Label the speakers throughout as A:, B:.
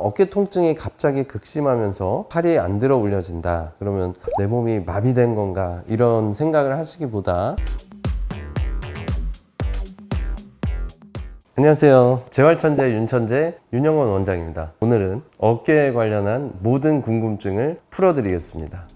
A: 어깨 통증이 갑자기 극심하면서 팔이 안 들어 올려진다. 그러면 내 몸이 마비된 건가? 이런 생각을 하시기보다 안녕하세요. 재활천재 윤천재 윤영원 원장입니다. 오늘은 어깨에 관련한 모든 궁금증을 풀어드리겠습니다.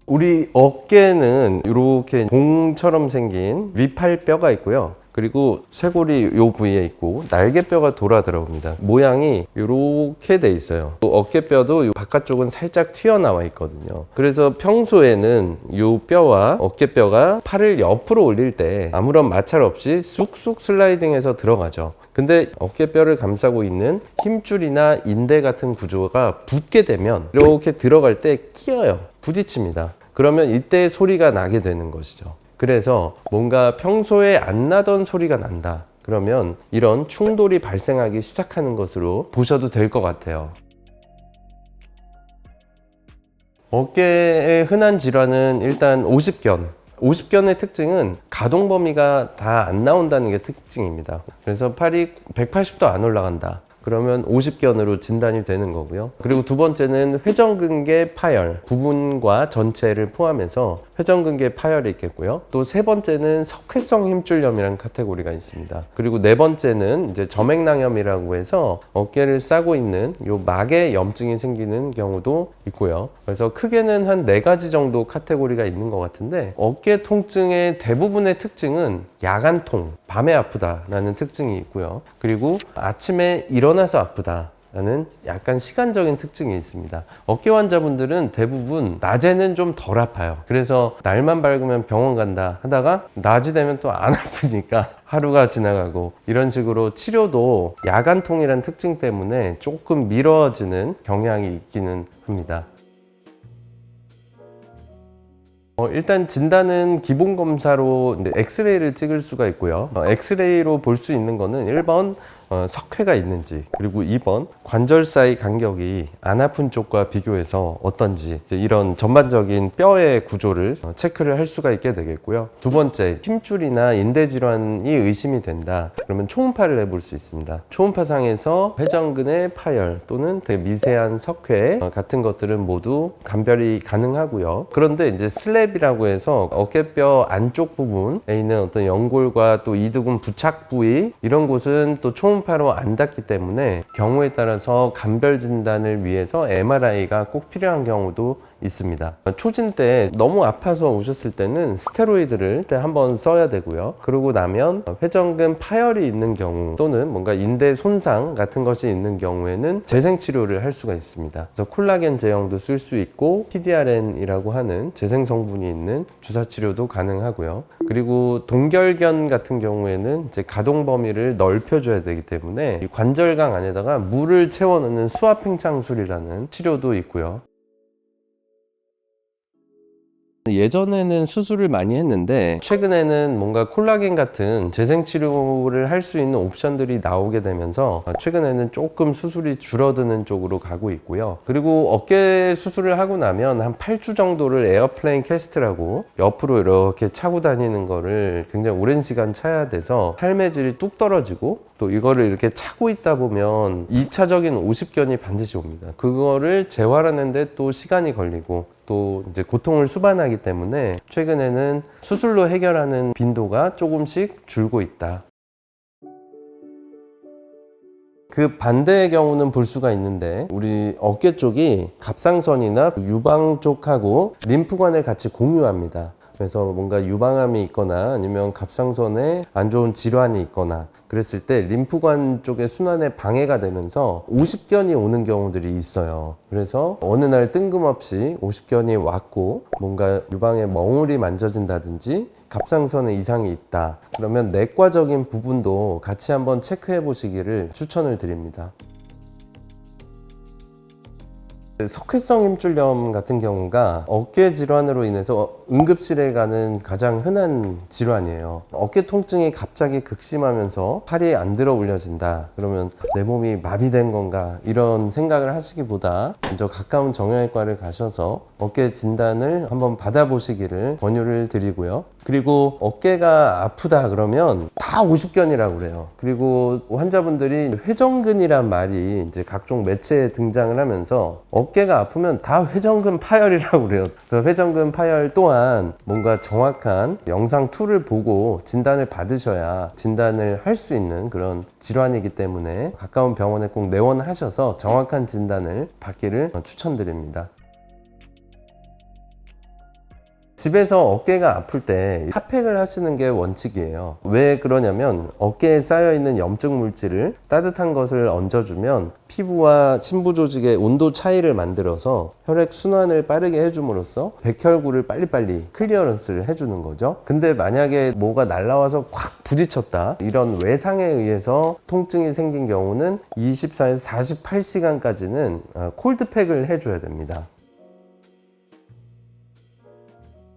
A: 우리 어깨는 이렇게 공처럼 생긴 위팔뼈가 있고요. 그리고 쇄골이 이 부위에 있고 날개뼈가 돌아 들어옵니다. 모양이 이렇게 돼 있어요. 어깨뼈도 바깥쪽은 살짝 튀어나와 있거든요. 그래서 평소에는 이 뼈와 어깨뼈가 팔을 옆으로 올릴 때 아무런 마찰 없이 쑥쑥 슬라이딩해서 들어가죠. 근데 어깨뼈를 감싸고 있는 힘줄이나 인대 같은 구조가 붙게 되면 이렇게 들어갈 때 끼어요. 부딪힙니다. 그러면 이때 소리가 나게 되는 것이죠. 그래서 뭔가 평소에 안 나던 소리가 난다. 그러면 이런 충돌이 발생하기 시작하는 것으로 보셔도 될 것 같아요. 어깨의 흔한 질환은 일단 오십견. 오십견의 특징은 가동 범위가 다 안 나온다는 게 특징입니다. 그래서 팔이 180도 안 올라간다. 그러면 오십견으로 진단이 되는 거고요. 그리고 두 번째는 회전근개 파열 부분과 전체를 포함해서 회전근개 파열이 있겠고요. 또 세 번째는 석회성 힘줄염이라는 카테고리가 있습니다. 그리고 네 번째는 이제 점액낭염이라고 해서 어깨를 싸고 있는 요 막에 염증이 생기는 경우도 있고요. 그래서 크게는 한 네 가지 정도 카테고리가 있는 것 같은데, 어깨 통증의 대부분의 특징은 야간통, 밤에 아프다라는 특징이 있고요. 그리고 아침에 일어나서 아프다 라는 약간 시간적인 특징이 있습니다. 어깨 환자분들은 대부분 낮에는 좀 덜 아파요. 그래서 날만 밝으면 병원 간다 하다가 낮이 되면 또 안 아프니까 하루가 지나가고, 이런 식으로 치료도 야간통이라는 특징 때문에 조금 미뤄지는 경향이 있기는 합니다. 일단 진단은 기본 검사로 엑스레이를 찍을 수가 있고요. 엑스레이로 볼 수 있는 거는 1번 석회가 있는지, 그리고 2번 관절 사이 간격이 안 아픈 쪽과 비교해서 어떤지, 이런 전반적인 뼈의 구조를 체크를 할 수가 있게 되겠고요. 두 번째, 힘줄이나 인대 질환이 의심이 된다. 그러면 초음파를 해볼 수 있습니다. 초음파상에서 회전근의 파열 또는 미세한 석회 같은 것들은 모두 감별이 가능하고요. 그런데 이제 슬랩이라고 해서 어깨뼈 안쪽 부분에 있는 어떤 연골과 또 이두근 부착 부위, 이런 곳은 또 초음파로 안 닿기 때문에 경우에 따라서 감별 진단을 위해서 MRI가 꼭 필요한 경우도 있습니다. 초진 때 너무 아파서 오셨을 때는 스테로이드를 한번 써야 되고요. 그러고 나면 회전근 파열이 있는 경우 또는 뭔가 인대 손상 같은 것이 있는 경우에는 재생 치료를 할 수가 있습니다. 그래서 콜라겐 제형도 쓸 수 있고 PDRN이라고 하는 재생 성분이 있는 주사 치료도 가능하고요. 그리고 동결견 같은 경우에는 이제 가동 범위를 넓혀줘야 되기 때문에 관절강 안에다가 물을 채워넣는 수압팽창술이라는 치료도 있고요. 예전에는 수술을 많이 했는데 최근에는 뭔가 콜라겐 같은 재생 치료를 할 수 있는 옵션들이 나오게 되면서 최근에는 조금 수술이 줄어드는 쪽으로 가고 있고요. 그리고 어깨 수술을 하고 나면 한 8주 정도를 에어플레인 캐스트라고 옆으로 이렇게 차고 다니는 거를 굉장히 오랜 시간 차야 돼서 삶의 질이 뚝 떨어지고, 또 이거를 이렇게 차고 있다 보면 2차적인 오십견이 반드시 옵니다. 그거를 재활하는데 또 시간이 걸리고 또 이제 고통을 수반하기 때문에 최근에는 수술로 해결하는 빈도가 조금씩 줄고 있다. 그 반대의 경우는 볼 수가 있는데, 우리 어깨 쪽이 갑상선이나 유방 쪽하고 림프관을 같이 공유합니다. 그래서 뭔가 유방암이 있거나 아니면 갑상선에 안 좋은 질환이 있거나 그랬을 때 림프관 쪽의 순환에 방해가 되면서 오십견이 오는 경우들이 있어요. 그래서 어느 날 뜬금없이 오십견이 왔고 뭔가 유방에 멍울이 만져진다든지 갑상선에 이상이 있다. 그러면 내과적인 부분도 같이 한번 체크해 보시기를 추천을 드립니다. 석회성 힘줄염 같은 경우가 어깨 질환으로 인해서 응급실에 가는 가장 흔한 질환이에요. 어깨 통증이 갑자기 극심하면서 팔이 안 들어 올려진다. 그러면 내 몸이 마비된 건가? 이런 생각을 하시기보다 먼저 가까운 정형외과를 가셔서 어깨 진단을 한번 받아보시기를 권유를 드리고요. 그리고 어깨가 아프다 그러면 다 오십견이라고 그래요. 그리고 환자분들이 회전근이란 말이 이제 각종 매체에 등장을 하면서 어깨가 아프면 다 회전근 파열이라고 그래요. 그래서 회전근 파열 또한 뭔가 정확한 영상 툴을 보고 진단을 받으셔야 진단을 할 수 있는 그런 질환이기 때문에 가까운 병원에 꼭 내원하셔서 정확한 진단을 받기를 추천드립니다. 집에서 어깨가 아플 때 핫팩을 하시는 게 원칙이에요. 왜 그러냐면 어깨에 쌓여있는 염증 물질을 따뜻한 것을 얹어주면 피부와 심부 조직의 온도 차이를 만들어서 혈액 순환을 빠르게 해줌으로써 백혈구를 빨리빨리 클리어런스를 해주는 거죠. 근데 만약에 뭐가 날라와서 콱 부딪혔다, 이런 외상에 의해서 통증이 생긴 경우는 24에서 48시간까지는 콜드팩을 해줘야 됩니다.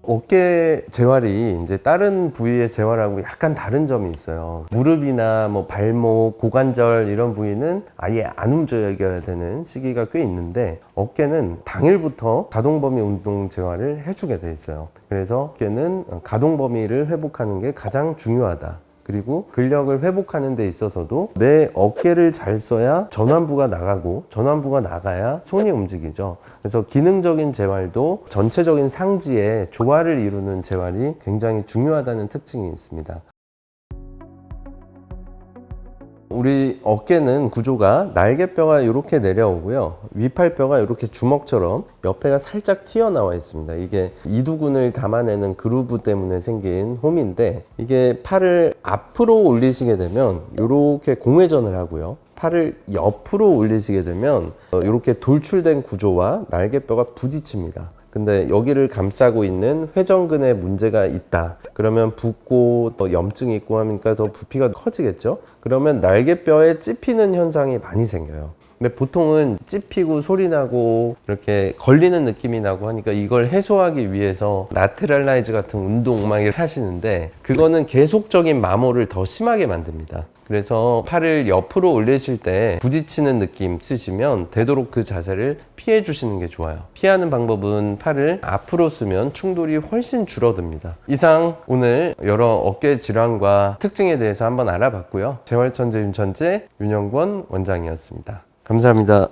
A: 어깨 재활이 이제 다른 부위의 재활하고 약간 다른 점이 있어요. 무릎이나 뭐 발목, 고관절 이런 부위는 아예 안 움직여야 되는 시기가 꽤 있는데 어깨는 당일부터 가동 범위 운동 재활을 해주게 돼 있어요. 그래서 어깨는 가동 범위를 회복하는 게 가장 중요하다. 그리고 근력을 회복하는 데 있어서도 내 어깨를 잘 써야 전완부가 나가고 전완부가 나가야 손이 움직이죠. 그래서 기능적인 재활도 전체적인 상지의 조화를 이루는 재활이 굉장히 중요하다는 특징이 있습니다. 우리 어깨는 구조가 날개뼈가 이렇게 내려오고요, 위팔뼈가 이렇게 주먹처럼 옆에가 살짝 튀어나와 있습니다. 이게 이두근을 담아내는 그루브 때문에 생긴 홈인데, 이게 팔을 앞으로 올리시게 되면 이렇게 공회전을 하고요, 팔을 옆으로 올리시게 되면 이렇게 돌출된 구조와 날개뼈가 부딪힙니다. 근데 여기를 감싸고 있는 회전근에 문제가 있다 그러면 붓고 또 염증이 있고 하니까 더 부피가 커지겠죠. 그러면 날개뼈에 찝히는 현상이 많이 생겨요. 근데 보통은 찝히고 소리 나고 이렇게 걸리는 느낌이 나고 하니까 이걸 해소하기 위해서 라테랄라이즈 같은 운동 막 이렇게 하시는데, 그거는 계속적인 마모를 더 심하게 만듭니다. 그래서 팔을 옆으로 올리실 때 부딪히는 느낌 쓰시면 되도록 그 자세를 피해 주시는 게 좋아요. 피하는 방법은 팔을 앞으로 쓰면 충돌이 훨씬 줄어듭니다. 이상 오늘 여러 어깨 질환과 특징에 대해서 한번 알아봤고요. 재활천재 윤천재 윤영권 원장이었습니다. 감사합니다.